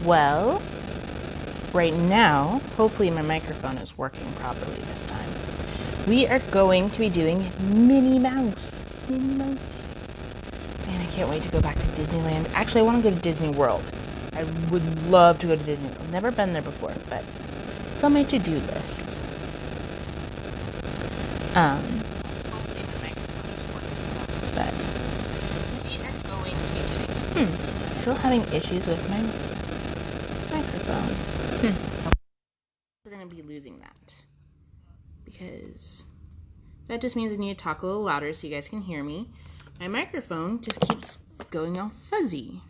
Well, right now, hopefully my microphone is working properly this time. We are going to be doing Minnie Mouse. Minnie Mouse. Man, I can't wait to go back to Disneyland. Actually, I want to go to Disney World. I would love to go to Disney World. I've never been there before, but it's on my to-do list. Hopefully my microphone is working, but we are going to be doing. Still having issues with my microphone. We're going to be losing that because that just means I need to talk a little louder so you guys can hear me. My microphone just keeps going all fuzzy.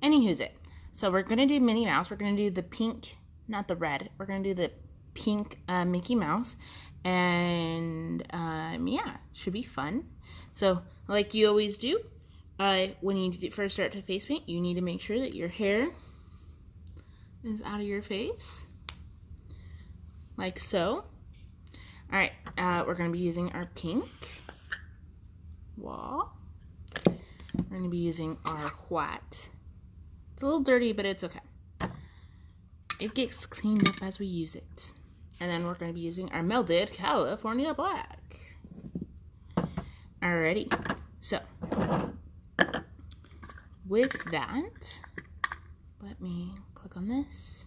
Anywho's it. So we're going to do Minnie Mouse. We're going to do the pink, not the red. We're going to do the pink Mickey Mouse. And yeah, should be fun. So like you always do, when you first start to face paint, you need to make sure that your hair is out of your face. Like so. Alright, we're going to be using our pink wall. We're going to be using our white. It's a little dirty, but it's okay. It gets cleaned up as we use it. And then we're going to be using our melted California black. Alrighty. So, with that, let me click on this.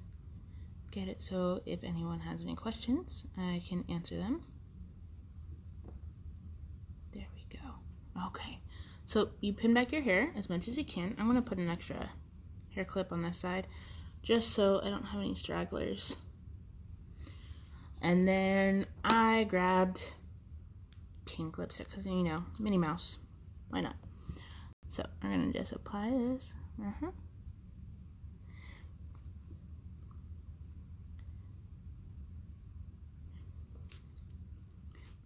Get it so if anyone has any questions, I can answer them. There we go. Okay. So, you pin back your hair as much as you can. I'm going to put an extra hair clip on this side just so I don't have any stragglers. And then I grabbed pink lipstick because, you know, Minnie Mouse. Why not? So I'm going to just apply this.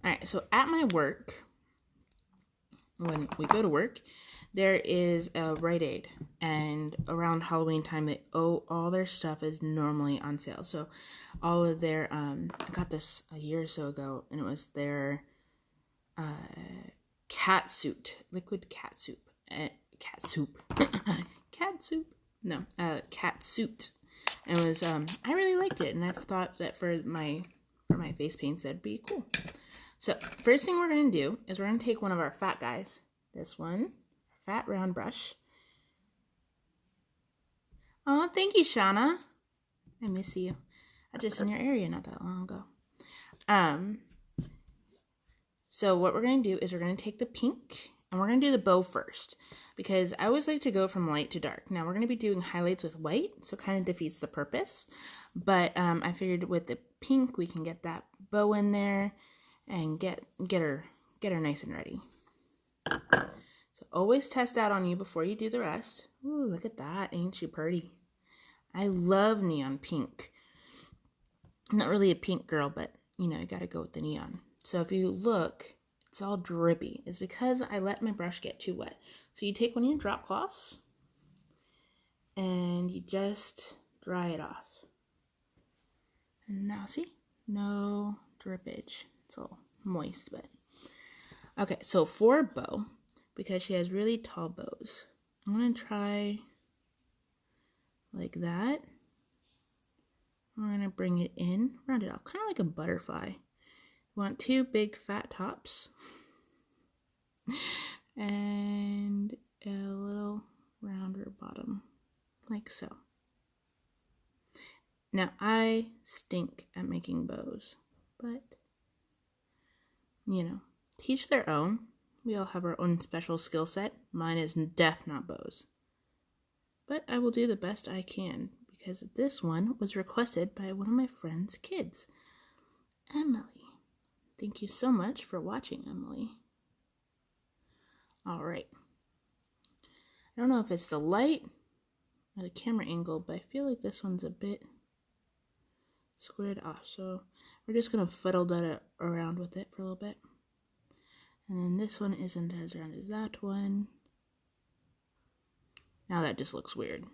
Alright, so at my work, when we go to work, there is a Rite Aid, and around Halloween time, all their stuff is normally on sale. So all of their, I got this a year or so ago, and it was their cat suit, liquid cat soup, cat soup, cat soup, no, cat suit. And it was, I really liked it, and I thought that for my face paints, that'd be cool. So first thing we're going to do is we're going to take one of our fat guys, this one, fat round brush. Oh, thank you, Shauna. I miss you. I was just in your area not that long ago. So what we're going to do is we're going to take the pink and we're going to do the bow first because I always like to go from light to dark. Now we're going to be doing highlights with white, so it kind of defeats the purpose. But I figured with the pink we can get that bow in there and get her nice and ready. So always test out on you before you do the rest. Ooh, look at that. Ain't she pretty? I love neon pink. I'm not really a pink girl, but, you know, you got to go with the neon. So if you look, it's all drippy. It's because I let my brush get too wet. So you take one of your drop cloths and you just dry it off. And now see? No drippage. It's all moist, but... Okay, so for a bow, because she has really tall bows, I'm going to try like that. We're going to bring it in, round it out, kind of like a butterfly. We want two big fat tops and a little rounder bottom, like so. Now, I stink at making bows, but, you know, teach their own. We all have our own special skill set. Mine is not bows. But I will do the best I can because this one was requested by one of my friend's kids, Emily. Thank you so much for watching, Emily. Alright. I don't know if it's the light or the camera angle, but I feel like this one's a bit squared off. So we're just going to fiddle that around with it for a little bit. And then this one isn't as round as that one. Now that just looks weird.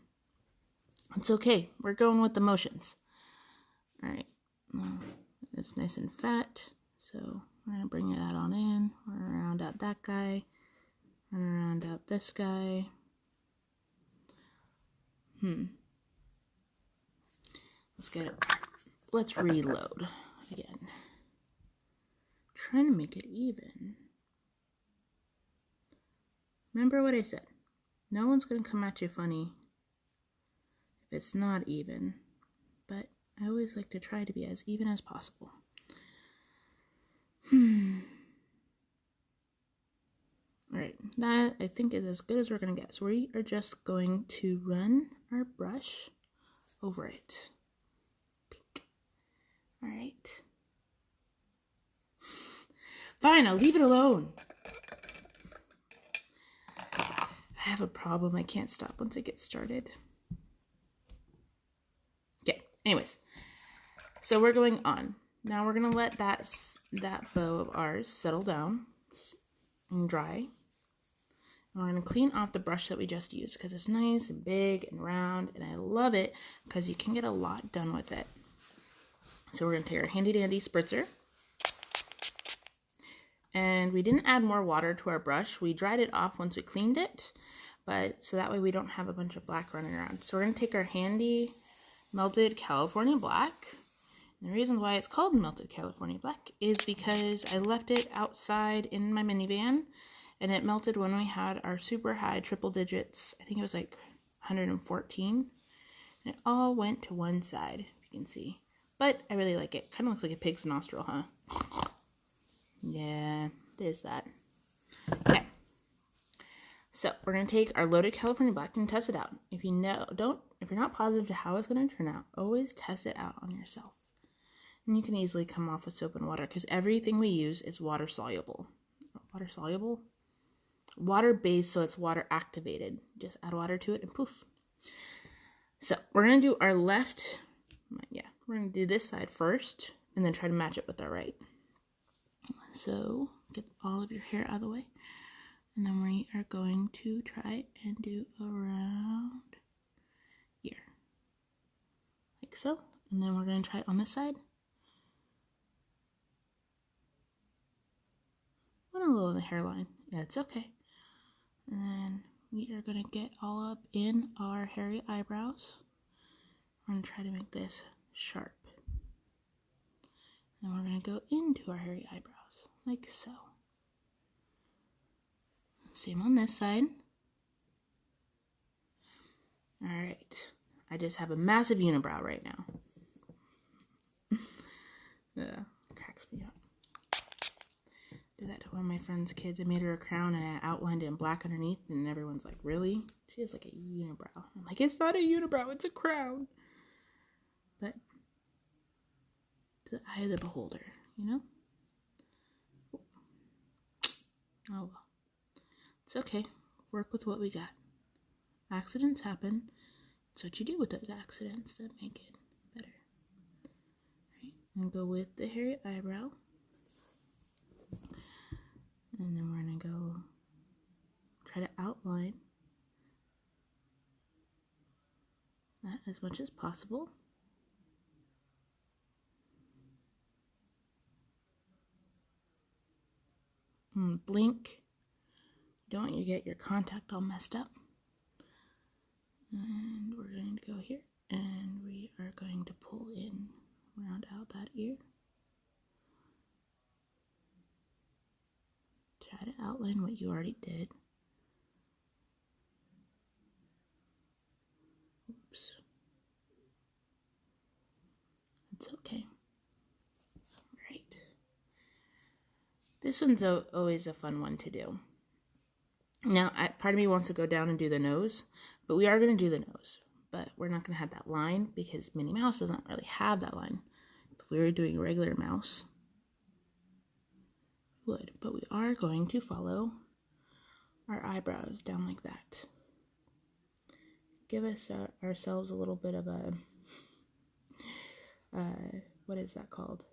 It's okay. We're going with the motions. Alright. It's nice and fat. So we're going to bring that on in. We're going to round out that guy. We're going to round out this guy. Let's reload again. Trying to make it even. Remember what I said. No one's going to come at you funny if it's not even. But I always like to try to be as even as possible. Alright, that I think is as good as we're going to get. So we are just going to run our brush over it. Alright. Fine, I'll leave it alone. I have a problem. I can't stop once I get started. Okay, anyways. So we're going on. Now we're going to let that bow of ours settle down and dry. And we're going to clean off the brush that we just used because it's nice and big and round. And I love it because you can get a lot done with it. So we're going to take our handy dandy spritzer. And we didn't add more water to our brush. We dried it off once we cleaned it. But so that way we don't have a bunch of black running around. So we're going to take our handy melted California black. And the reason why it's called melted California black is because I left it outside in my minivan. And it melted when we had our super high triple digits. I think it was like 114. And it all went to one side, if you can see. But I really like it. Kind of looks like a pig's nostril, huh? Yeah, there's that. Okay. So we're going to take our loaded California black and test it out. If you're not positive to how it's going to turn out, always test it out on yourself. And you can easily come off with soap and water because everything we use is water soluble. Water soluble? Water based, so it's water activated. Just add water to it and poof. So we're going to do our left. Yeah, we're going to do this side first and then try to match it with our right. So get all of your hair out of the way. And then we are going to try and do around here. Like so. And then we're going to try it on this side. Went a little in the hairline. Yeah, it's okay. And then we are going to get all up in our hairy eyebrows. We're going to try to make this sharp. And we're going to go into our hairy eyebrows, like so. Same on this side. Alright. I just have a massive unibrow right now. Yeah, cracks me up. Did that to one of my friend's kids. I made her a crown and I outlined it in black underneath, and everyone's like, really? She has like a unibrow. I'm like, it's not a unibrow, it's a crown. But to the eye of the beholder, you know? Oh well. It's okay. Work with what we got. Accidents happen. That's what you do with those accidents that make it better. Right. And go with the hairy eyebrow. And then we're going to go try to outline that as much as possible. Blink. Don't want you to get your contact all messed up. And we're going to go here. And we are going to pull in, round out that ear. Try to outline what you already did. Oops. It's okay. Right. This one's always a fun one to do. Now, part of me wants to go down and do the nose, but we are going to do the nose. But we're not going to have that line because Minnie Mouse doesn't really have that line. If we were doing a regular mouse, we would. But we are going to follow our eyebrows down like that. Give us ourselves a little bit of a, what is that called?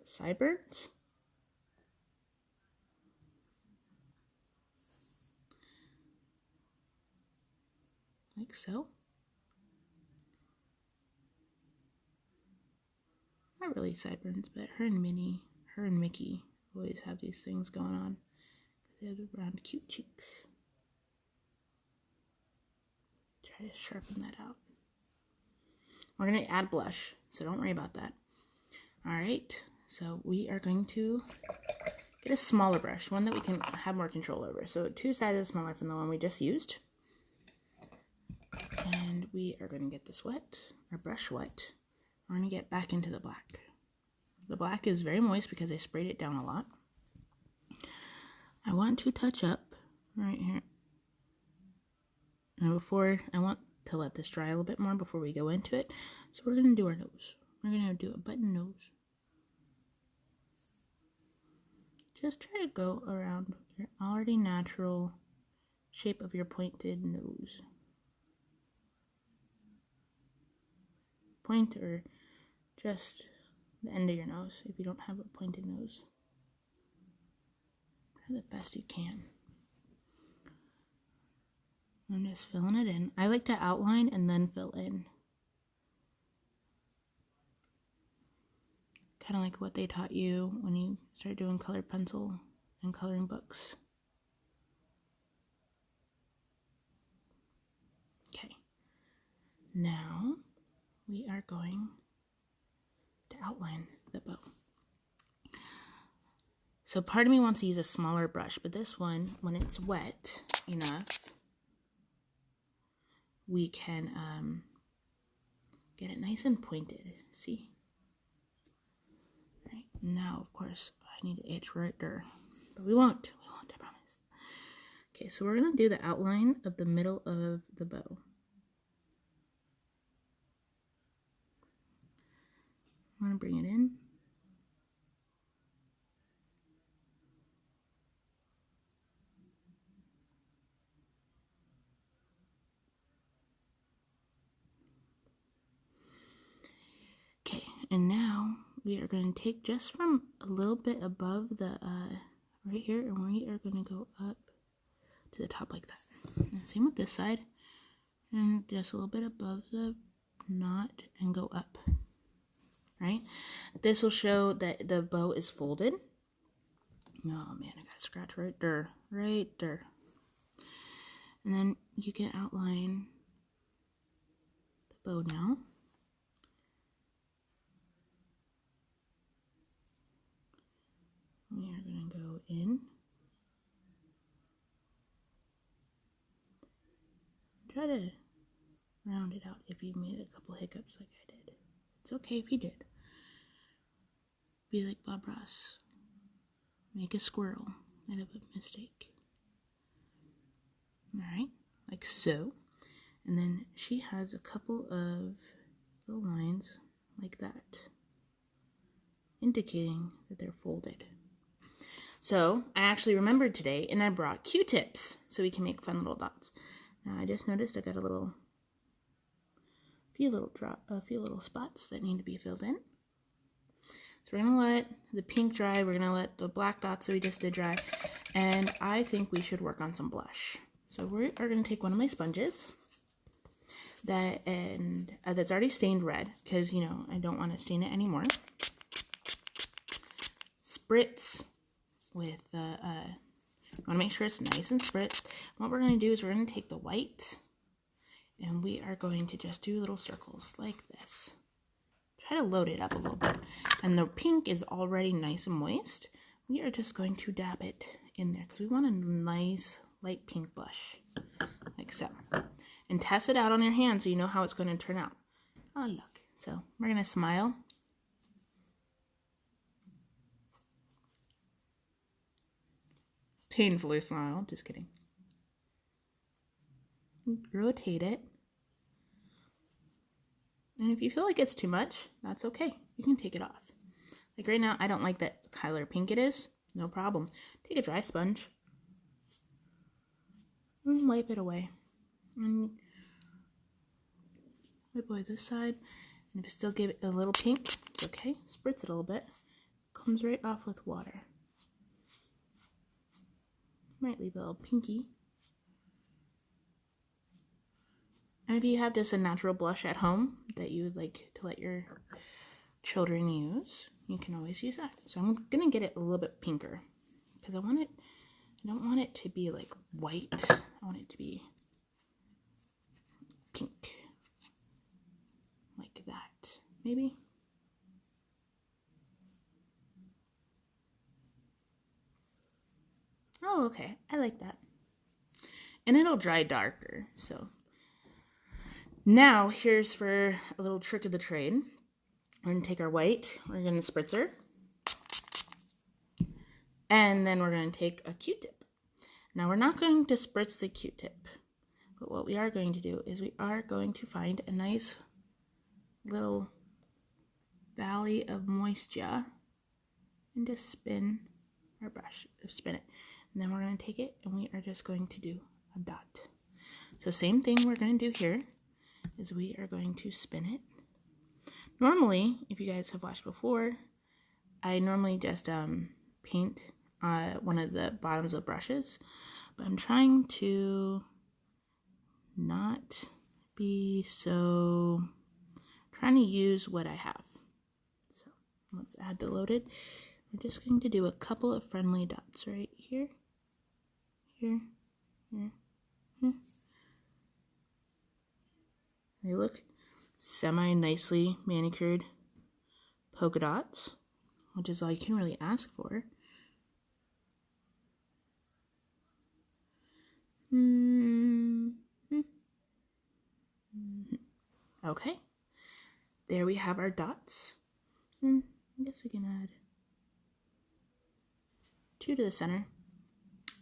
Sideburns? Like so. Not really sideburns, but her and Mickey always have these things going on. They have round, cute cheeks. Try to sharpen that out. We're going to add blush, so don't worry about that. All right, so we are going to get a smaller brush, one that we can have more control over. So 2 sizes smaller from the one we just used. And we are going to get this wet, our brush wet. We're going to get back into the black. The black is very moist because I sprayed it down a lot. I want to touch up right here. And before, I want to let this dry a little bit more before we go into it. So we're going to do our nose. We're going to do a button nose. Just try to go around your already natural shape of your pointed nose. Point or just the end of your nose if you don't have a pointed nose. Try the best you can. I'm just filling it in. I like to outline and then fill in. Kind of like what they taught you when you start doing colored pencil and coloring books. Okay. Now we are going to outline the bow. So part of me wants to use a smaller brush, but this one, when it's wet enough, we can get it nice and pointed. See? Right now, of course, I need to itch right there, but we won't, I promise. Okay, so we're gonna do the outline of the middle of the bow. I'm gonna bring it in. Okay, and now we are going to take just from a little bit above the, right here, and we are going to go up to the top like that. And same with this side, and just a little bit above the knot and go up, right? This will show that the bow is folded. Oh man, I got a scratch right there, right there. And then you can outline the bow now. We are going to go in. Try to round it out if you made a couple hiccups like I did. It's okay if you did. Be like Bob Ross. Make a squirrel out of a mistake. Alright, like so. And then she has a couple of little lines like that, indicating that they're folded. So I actually remembered today, and I brought Q-tips so we can make fun little dots. Now I just noticed I got a few little spots that need to be filled in. So we're gonna let the pink dry. We're gonna let the black dots that we just did dry, and I think we should work on some blush. So we are gonna take one of my sponges that's already stained red, because I don't want to stain it anymore. Spritz with I want to make sure it's nice and spritzed. What we're going to do is we're going to take the white and we are going to just do little circles like this. Try to load it up a little bit. And the pink is already nice and moist. We are just going to dab it in there because we want a nice light pink blush, like so. And test it out on your hand so you know how it's going to turn out. Oh, look. So we're going to smile. Painfully smile, just kidding. Rotate it. And if you feel like it's too much, that's okay. You can take it off. Like right now, I don't like that color pink it is. No problem. Take a dry sponge and wipe it away. And wipe away this side. And if you still give it a little pink, it's okay. Spritz it a little bit. Comes right off with water. Might leave a little pinky. And if you have just a natural blush at home that you would like to let your children use, you can always use that. So I'm gonna get it a little bit pinker because I don't want it to be like white. I want it to be pink, like that. maybe. Oh, okay. I like that. And it'll dry darker. So now here's for a little trick of the trade. We're going to take our white. We're going to spritzer. And then we're going to take a Q-tip. Now we're not going to spritz the Q-tip. But what we are going to do is we are going to find a nice little valley of moisture and just spin our brush, spin it. And then we're going to take it and we are just going to do a dot. So same thing we're going to do here is we are going to spin it. Normally, if you guys have watched before, I normally just paint one of the bottoms of brushes, but I'm trying to not be so, trying to use what I have. So let's add the loaded. We're just going to do a couple of friendly dots right here, here, here, here. They look semi-nicely manicured polka dots, which is all you can really ask for. Okay, there we have our dots. And I guess we can add 2 to the center.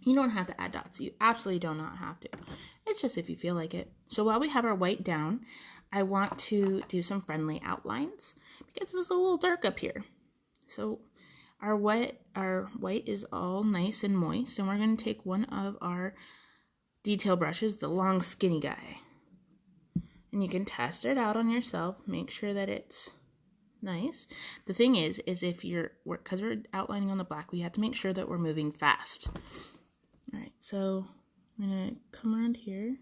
You don't have to add dots. You absolutely do not have to. It's just if you feel like it. So while we have our white down, I want to do some friendly outlines because it's a little dark up here. So our white is all nice and moist, and we're going to take one of our detail brushes, the long skinny guy. And you can test it out on yourself. Make sure that it's nice. The thing is if because we're outlining on the black, we have to make sure that we're moving fast. All right, so I'm going to come around here.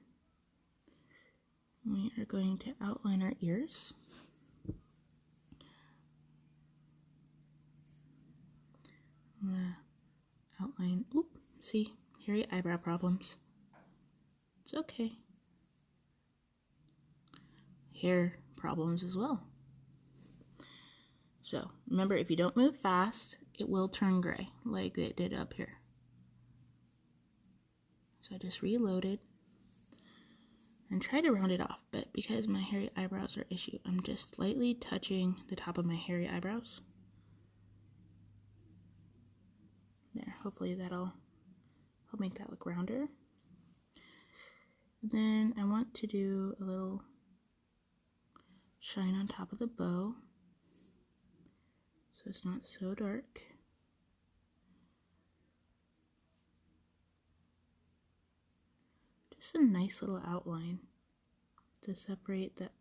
We are going to outline our ears. I'm going to outline, see, hairy eyebrow problems. It's okay. Hair problems as well. So remember, if you don't move fast, it will turn gray like it did up here. So I just reloaded and try to round it off, but because my hairy eyebrows are an issue, I'm just slightly touching the top of my hairy eyebrows. There, hopefully that'll help make that look rounder. And then I want to do a little shine on top of the bow so it's not so dark. Just a nice little outline to separate that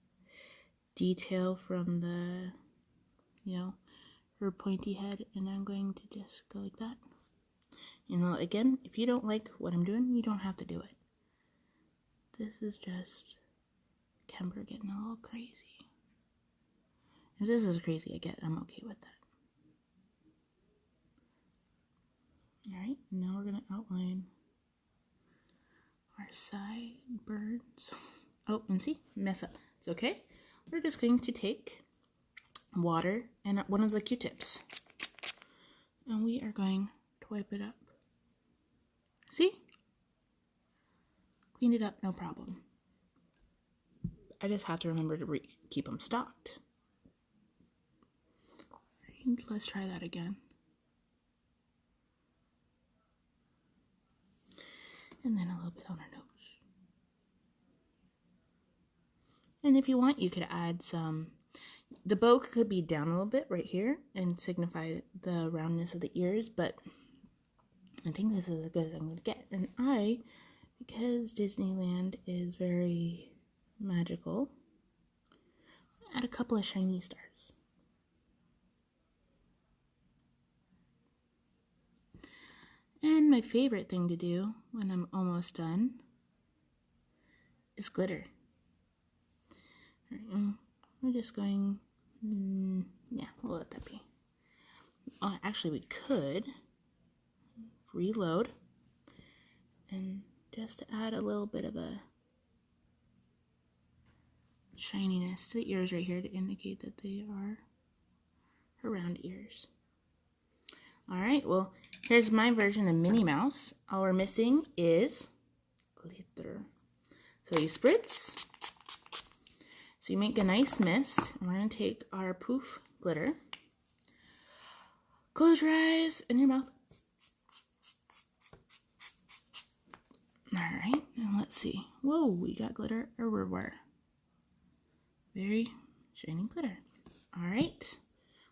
detail from the, her pointy head, and I'm going to just go like that. Again, if you don't like what I'm doing, you don't have to do it. This is just Kemper getting a little crazy. If this is crazy I'm okay with that. Alright, now we're going to outline our sideburns. Oh, and see, mess up. It's okay. We're just going to take water and one of the Q-tips, and we are going to wipe it up. See? Clean it up, no problem. I just have to remember to keep them stocked. Right, let's try that again. And then a little bit on our nose. And if you want, you could add some, the bow could be down a little bit right here and signify the roundness of the ears, but I think this is as good as I'm going to get. And because Disneyland is very magical, add a couple of shiny stars. And my favorite thing to do when I'm almost done is glitter. All right, we're just going, yeah, we'll let that be. Actually, we could reload and just add a little bit of a shininess to the ears right here to indicate that they are her round ears. Alright, well, here's my version of Minnie Mouse. All we're missing is glitter. So you spritz. So you make a nice mist. And we're going to take our poof glitter. Close your eyes and your mouth. Alright, and let's see. Whoa, we got glitter everywhere. Very shiny glitter. Alright,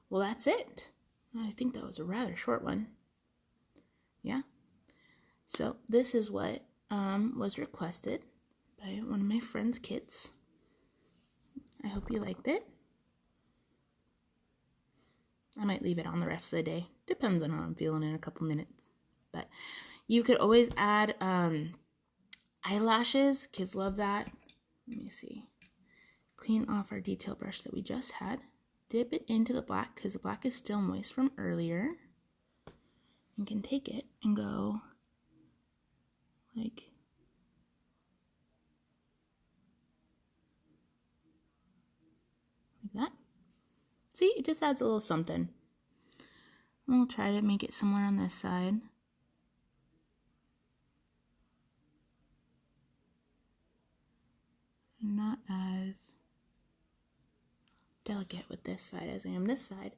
well that's it. I think that was a rather short one. Yeah. So this is what was requested by one of my friend's kids. I hope you liked it. I might leave it on the rest of the day. Depends on how I'm feeling in a couple minutes. But you could always add eyelashes. Kids love that. Let me see. Clean off our detail brush that we just had. Dip it into the black because the black is still moist from earlier. You can take it and go like that. See, it just adds a little something. We'll try to make it somewhere on this side. I'm not as delicate with this side as I am this side.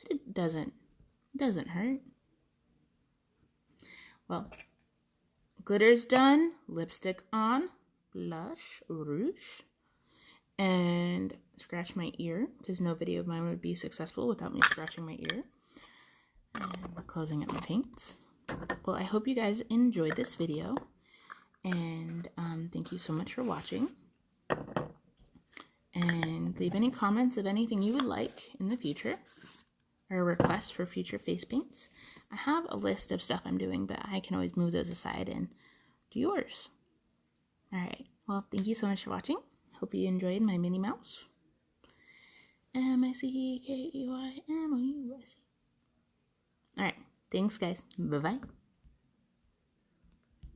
But it doesn't hurt. Well, glitter's done, lipstick on, blush, rouge, and scratch my ear, because no video of mine would be successful without me scratching my ear. And closing up my paints. Well, I hope you guys enjoyed this video, and thank you so much for watching. And leave any comments of anything you would like in the future, or requests for future face paints. I have a list of stuff I'm doing, but I can always move those aside and do yours. Alright, well, thank you so much for watching. Hope you enjoyed my Minnie Mouse. M-I-C-K-E-Y-M-O-U-S-E. Alright, thanks guys. Bye-bye.